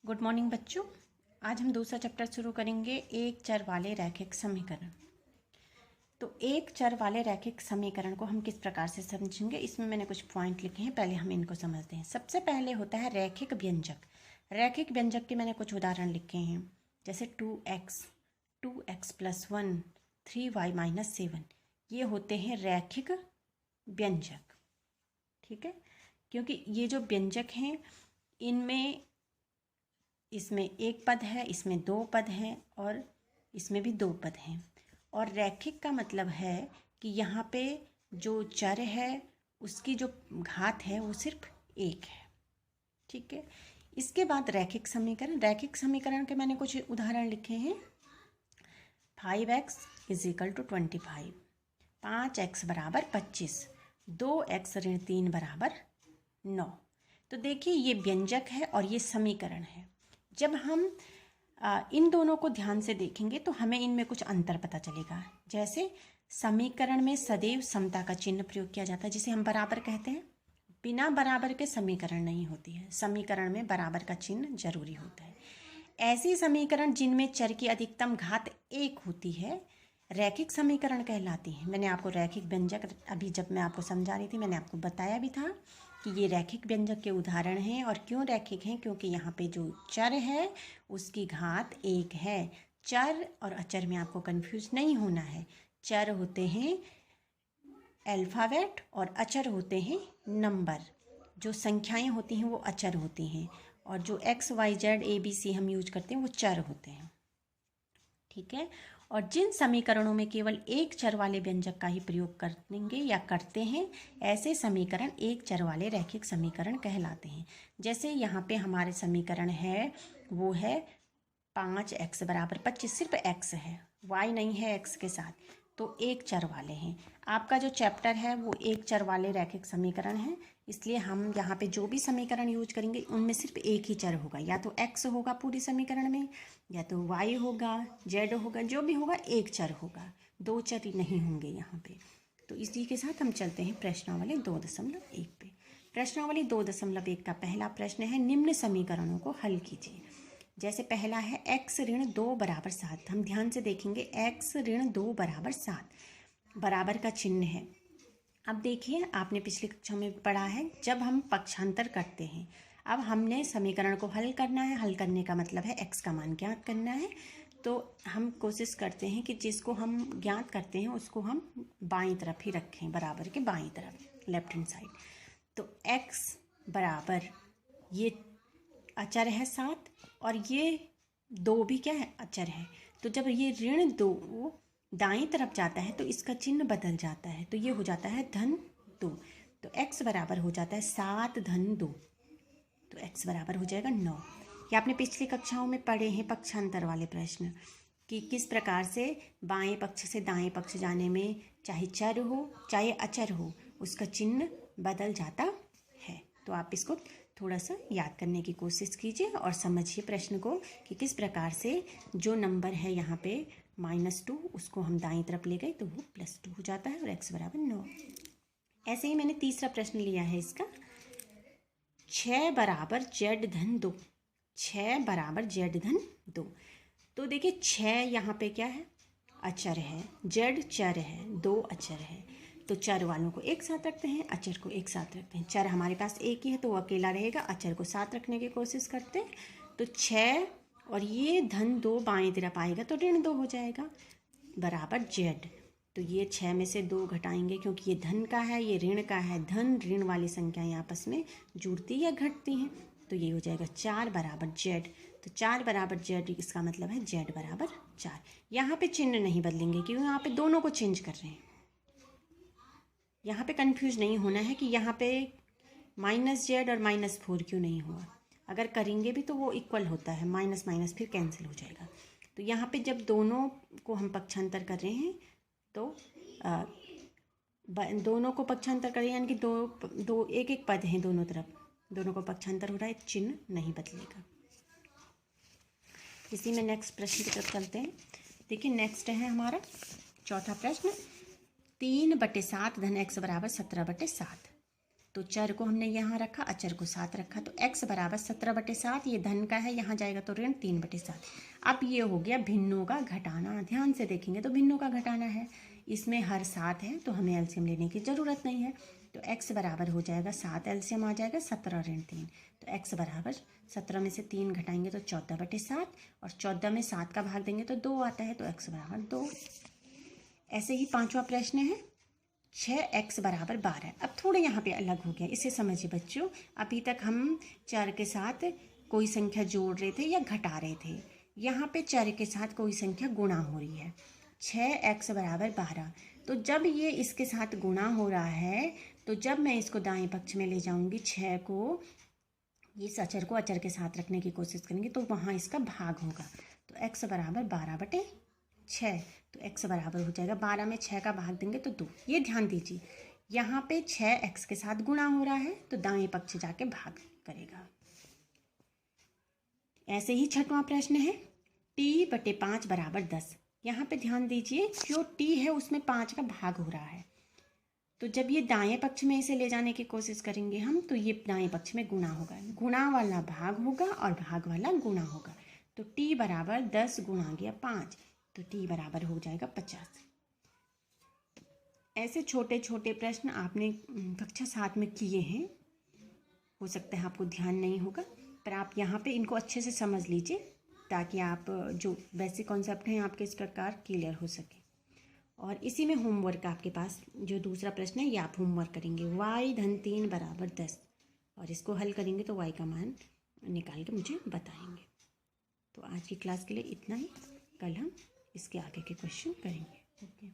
Good morning बच्चों। आज हम दूसरा चैप्टर शुरू करेंगे, एक चर वाले रैखिक समीकरण। तो एक चर वाले रैखिक समीकरण को हम किस प्रकार से समझेंगे, इसमें मैंने कुछ पॉइंट लिखे हैं, पहले हम इनको समझते हैं। सबसे पहले होता है रैखिक व्यंजक। रैखिक व्यंजक के मैंने कुछ उदाहरण लिखे हैं, जैसे 2x प्लस 1 3y माइनस 7। ये होते हैं रैखिक व्यंजक। ठीक है, क्योंकि ये जो व्यंजक हैं इनमें इसमें एक पद है, इसमें दो पद हैं और इसमें भी दो पद हैं। और रैखिक का मतलब है कि यहाँ पे जो चर है उसकी जो घात है वो सिर्फ एक है। ठीक है, इसके बाद रैखिक समीकरण के मैंने कुछ उदाहरण लिखे हैं। 5x is equal to 25, 5x बराबर 25, 2x ऋण 3 बराबर 9। तो देखिए ये व्यंजक है और ये समीकरण है। जब हम इन दोनों को ध्यान से देखेंगे तो हमें इनमें कुछ अंतर पता चलेगा। जैसे समीकरण में सदैव समता का चिन्ह प्रयोग किया जाता है, जिसे हम बराबर कहते हैं। बिना बराबर के समीकरण नहीं होती है, समीकरण में बराबर का चिन्ह जरूरी होता है। ऐसी समीकरण जिनमें चर की अधिकतम घात एक होती है रैखिक समीकरण कहलाती है। मैंने आपको रैखिक व्यंजक अभी जब मैं आपको समझा रही थी मैंने आपको बताया भी था कि ये रैखिक व्यंजक के उदाहरण हैं। और क्यों रैखिक हैं? क्योंकि यहाँ पे जो चर है उसकी घात एक है। चर और अचर में आपको कंफ्यूज नहीं होना है। चर होते हैं अल्फ़ाबेट और अचर होते हैं नंबर। जो संख्याएं होती हैं वो अचर होती हैं और जो x, y, z, a, b, c हम यूज करते हैं वो चर होते हैं। ठीक है, और जिन समीकरणों में केवल एक चर वाले व्यंजक का ही प्रयोग करेंगे या करते हैं ऐसे समीकरण एक चर वाले रैखिक समीकरण कहलाते हैं। जैसे यहाँ पे हमारे समीकरण है वो है 5x बराबर 25, सिर्फ x है, y नहीं है x के साथ, तो एक चर वाले हैं। आपका जो चैप्टर है वो एक चर वाले रैखिक समीकरण है, इसलिए हम यहाँ पे जो भी समीकरण यूज करेंगे उनमें सिर्फ एक ही चर होगा। या तो x होगा पूरी समीकरण में, या तो y होगा, z होगा, जो भी होगा एक चर होगा, दो चर नहीं होंगे यहाँ पे। तो इसी के साथ हम चलते हैं प्रश्नावली 2.1 पे। प्रश्नावली 2.1 का पहला प्रश्न है, निम्न समीकरणों को हल कीजिए। जैसे पहला है x ऋण 2 बराबर 7। हम ध्यान से देखेंगे, x ऋण 2 बराबर 7 बराबर का चिन्ह है। अब देखिए आपने पिछली कक्षा में पढ़ा है, जब हम पक्षांतर करते हैं, अब हमने समीकरण को हल करना है। हल करने का मतलब है x का मान ज्ञात करना है। तो हम कोशिश करते हैं कि जिसको हम ज्ञात करते हैं उसको हम बाईं तरफ ही रखें, बराबर के बाईं तरफ, लेफ्ट हैंड साइड। तो x बराबर ये अचर है 7 और ये 2 भी क्या है, अचर है। तो जब ये ऋण 2 दाईं तरफ जाता है तो इसका चिन्ह बदल जाता है, तो ये हो जाता है धन 2। तो x बराबर हो जाता है 7 धन 2, तो x बराबर हो जाएगा 9। ये आपने पिछली कक्षाओं में पढ़े हैं पक्षांतर वाले प्रश्न, कि किस प्रकार से बाएं पक्ष से दाएं पक्ष जाने में चाहे चर हो चाहे अचर हो उसका चिन्ह बदल जाता है। तो आप इसको थोड़ा सा याद करने की कोशिश कीजिए और समझिए प्रश्न को कि किस प्रकार से जो नंबर है यहाँ पे -2 उसको हम दाईं तरफ ले गए तो वो +2 हो जाता है और x बराबर 9। ऐसे ही मैंने तीसरा प्रश्न लिया है इसका, 6 बराबर z धन 2। 6 बराबर z धन 2। तो देखिए 6 यहाँ पे क्या है, अचर है, z चर है, 2 अचर है। तो चर वालों को एक साथ रखते हैं, अचर को एक साथ रखते हैं। चर हमारे पास एक ही है तो वो अकेला रहेगा, अचर को साथ रखने की कोशिश करते हैं। तो 6 और ये धन 2 बाएं तरफ आएगा तो ऋण 2 हो जाएगा, बराबर z। तो ये 6 में से 2 घटाएंगे क्योंकि ये धन का है ये ऋण का है, धन ऋण वाली संख्याएं आपस में जुड़ती या घटती हैं। तो ये हो जाएगा 4 बराबर z। तो 4 बराबर z, इसका मतलब है z बराबर 4। यहाँ पे चिन्ह नहीं बदलेंगे क्योंकि यहाँ पे दोनों को चेंज कर रहे हैं। यहाँ पे कंफ्यूज नहीं होना है कि यहाँ पे -z और -4 क्यों नहीं हुआ। अगर करेंगे भी तो वो इक्वल होता है, माइनस माइनस फिर कैंसिल हो जाएगा। तो यहाँ पे जब दोनों को हम पक्षांतर कर रहे हैं तो दोनों को पक्षांतर करें यानी कि दो एक एक पद हैं दोनों तरफ, दोनों को पक्षांतर हो रहा है, चिन्ह नहीं बदलेगा। इसी में नेक्स्ट प्रश्न की तरफ चलते हैं। देखिए नेक्स्ट है हमारा चौथा प्रश्न, 3/7 धन x बराबर 17/7। तो चर को हमने यहाँ रखा, अचर को 7 रखा, तो x बराबर 17/7, ये धन का है, यहाँ जाएगा तो ऋण 3/7। अब ये हो गया भिन्नों का घटाना। ध्यान से देखेंगे तो भिन्नों का घटाना है, इसमें हर 7 है तो हमें एलसीएम लेने की ज़रूरत नहीं है। तो x बराबर हो जाएगा 7, एलसीएम आ जाएगा 17 ऋण 3। तो x बराबर 17 में से 3 घटाएंगे तो 14/7, और 14 में 7 का भाग देंगे तो 2 आता है, तो x बराबर 2। ऐसे ही 5वां प्रश्न है 6x बराबर 12। अब थोड़े यहाँ पे अलग हो गया, इसे समझिए बच्चों। अभी तक हम चर के साथ कोई संख्या जोड़ रहे थे या घटा रहे थे, यहाँ पे चर के साथ कोई संख्या गुणा हो रही है। 6x बराबर 12, तो जब ये इसके साथ गुणा हो रहा है, तो जब मैं इसको दाएं पक्ष में ले जाऊंगी, 6 को, इस अचर को अचर के साथ रखने की कोशिश करेंगे तो वहाँ इसका भाग होगा। तो x बराबर 12/6, तो x बराबर हो जाएगा 12 में 6 का भाग देंगे तो 2। ये ध्यान दीजिए, यहाँ पे 6x के साथ गुणा हो रहा है तो दाएं पक्ष जाके भाग करेगा। ऐसे ही 6वां प्रश्न है t/5 बराबर 10। यहाँ पे ध्यान दीजिए, जो t है उसमें 5 का भाग हो रहा है, तो जब ये दाएं पक्ष में इसे ले जाने की कोशिश करेंगे हम, तो ये दाएं पक्ष में गुणा होगा, गुणा वाला भाग होगा और भाग वाला गुणा होगा। तो t बराबर 10 गुणा गया 5, तो t बराबर हो जाएगा 50। ऐसे छोटे छोटे प्रश्न आपने कक्षा 7 में किए हैं, हो सकता है आपको ध्यान नहीं होगा, पर आप यहाँ पे इनको अच्छे से समझ लीजिए ताकि आप जो बेसिक कॉन्सेप्ट हैं आपके इस प्रकार क्लियर हो सके। और इसी में होमवर्क आपके पास जो दूसरा प्रश्न है ये आप होमवर्क करेंगे, y/3 बराबर 10, और इसको हल करेंगे तो y का मान निकाल के मुझे बताएंगे। तो आज की क्लास के लिए इतना ही, कल हम इसके आगे के क्वेश्चन करेंगे। ओके।